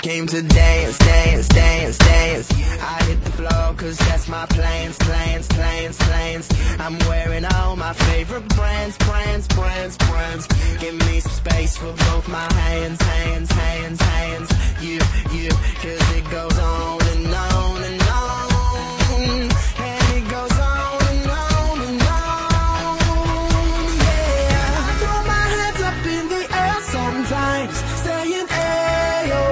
came to dance, dance, dance, dance. I hit the floor cause that's my plans, plans, plans, plans. I'm wearing all my favorite brands, brands, brands, brands. Give me some space for both my hands, hands, hands, hands. You, cause it goes on and on and on. And it goes on and on and on. Yeah, I throw my hands up in the air sometimes, saying ayo,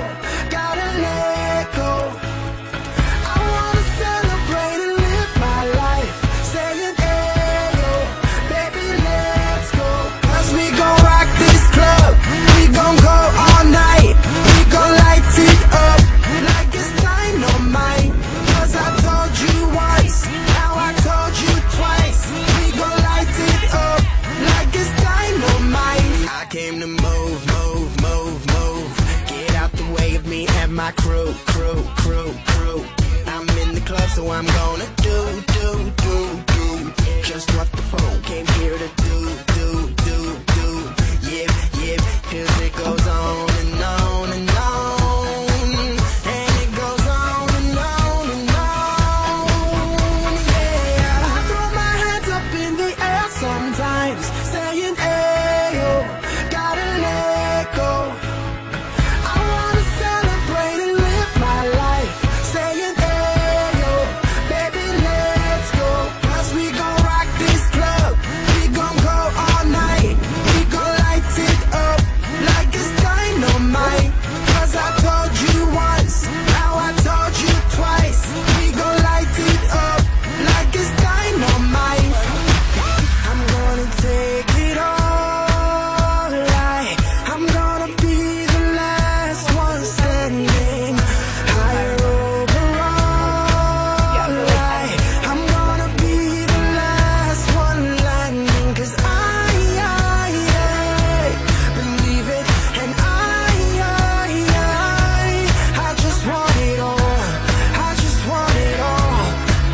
gotta let go. I wanna celebrate and live my life, saying ayo, baby let's go. Cause we gon' rock this club, we gon' go all night, we gon' light it up like it's dynamite. Cause I told you once, now I told you twice, we gon' light it up like it's dynamite. I came to move, move, move, move. Get out the way of me and my crew, crew, crew, crew. I'm in the club, so I'm gonna do just what the phone came here to do. Yeah, cause it goes on and on and on. And it goes on and on and on. Yeah, I throw my hands up in the air sometimes, saying ayo, gotta let go. I wanna celebrate and live my life, saying ayo, baby let's go. Cause we gon' rock this club, we gon' go all night, we gon' light it up like it's dynamite. Cause I told you once, now I told you twice, we gon' light it up like it's dynamite. I'm gonna take it all, I'm gonna be the last one standing. Higher overall, I'm gonna be the last one landing. Cause I believe it, and I just want it all, I just want it all.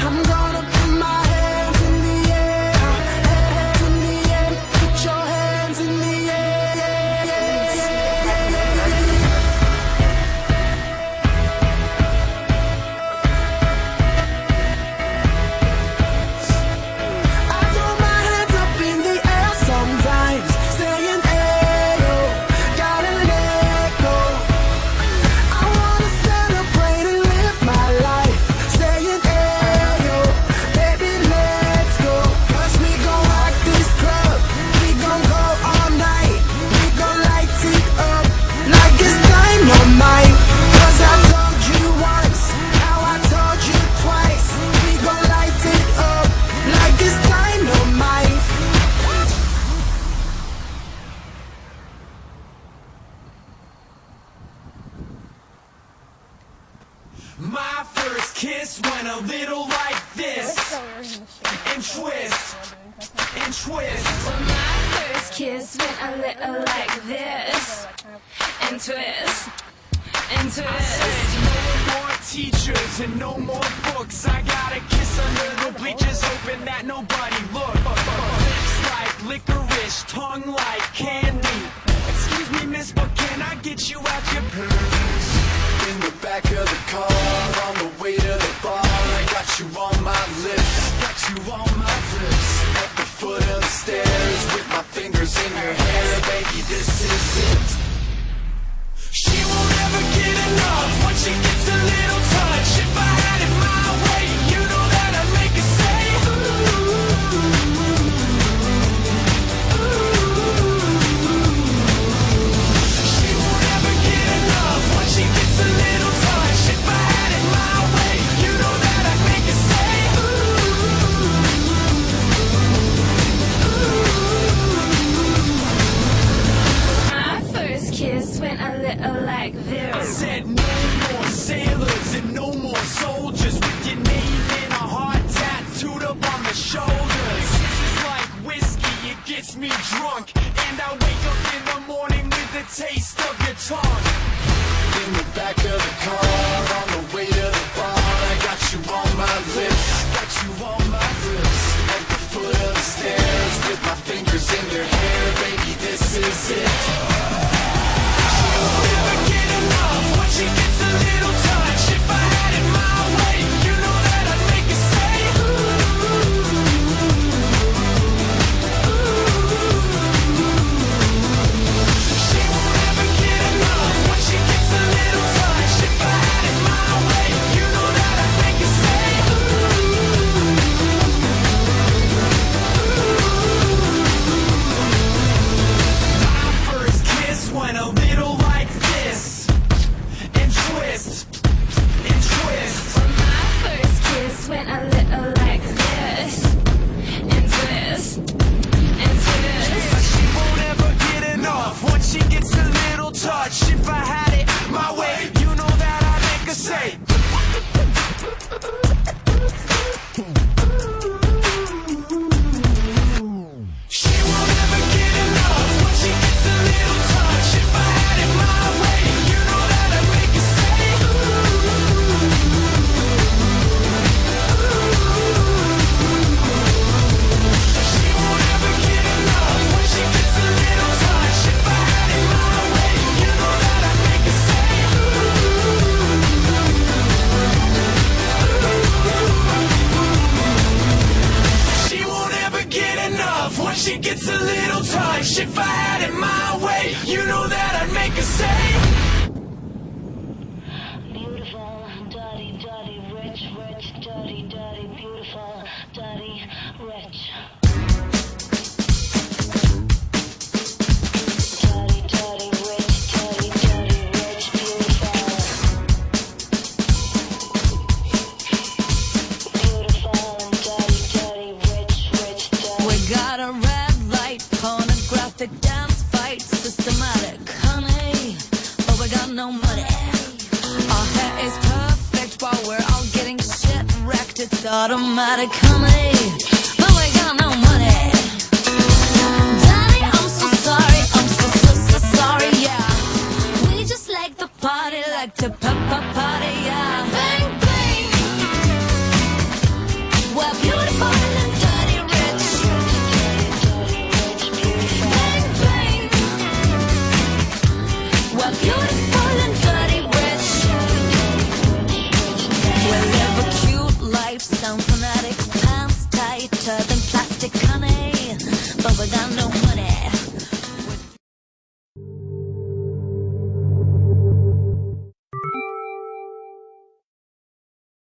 I'm gonna put my hands in the air, hands in the air, put your hands in the air. I throw my hands up in the air sometimes, saying ayo, gotta let go. I wanna celebrate and live my life, saying ayo, baby let's go. Cause we gon' rock this club, we gon' go all night, we gon' light it up like it's dynamite. Cause I told you once, now I told you twice, we gon' light it up like it's dynamite. My first kiss went a little like this, and twist, and twist. My first kiss went a little like this, and twist, and twist. No more teachers and no more books. I gotta kiss under the bleachers, hoping that nobody look. Lips like licorice, tongue like candy. Excuse me, miss, but can I get you out your purse? In the back of the car, on the way to the bar, I got you on my lips, got you on my lips. At the foot of the stairs, with my fingers in your hair, baby, this is it. She won't ever get enough once she gets a little touch. If I had it my way, you know that I'd make her say She won't ever get enough once she gets a little touch. If I had it my way, you know that I'd make her say My it's a little touch. If I had it my way, you know that I'd make a say. Beautiful, dirty, dirty, rich, rich, dirty, dirty, beautiful, dirty, rich. Dirty, dirty, rich, dirty, dirty, rich, beautiful. Beautiful and dirty, dirty, rich, rich, dirty. We got a red light, pornographic dance fight, systematic, honey, but we got no money. Our hair is perfect while we're all getting shit wrecked. It's automatic, honey, but we got no money.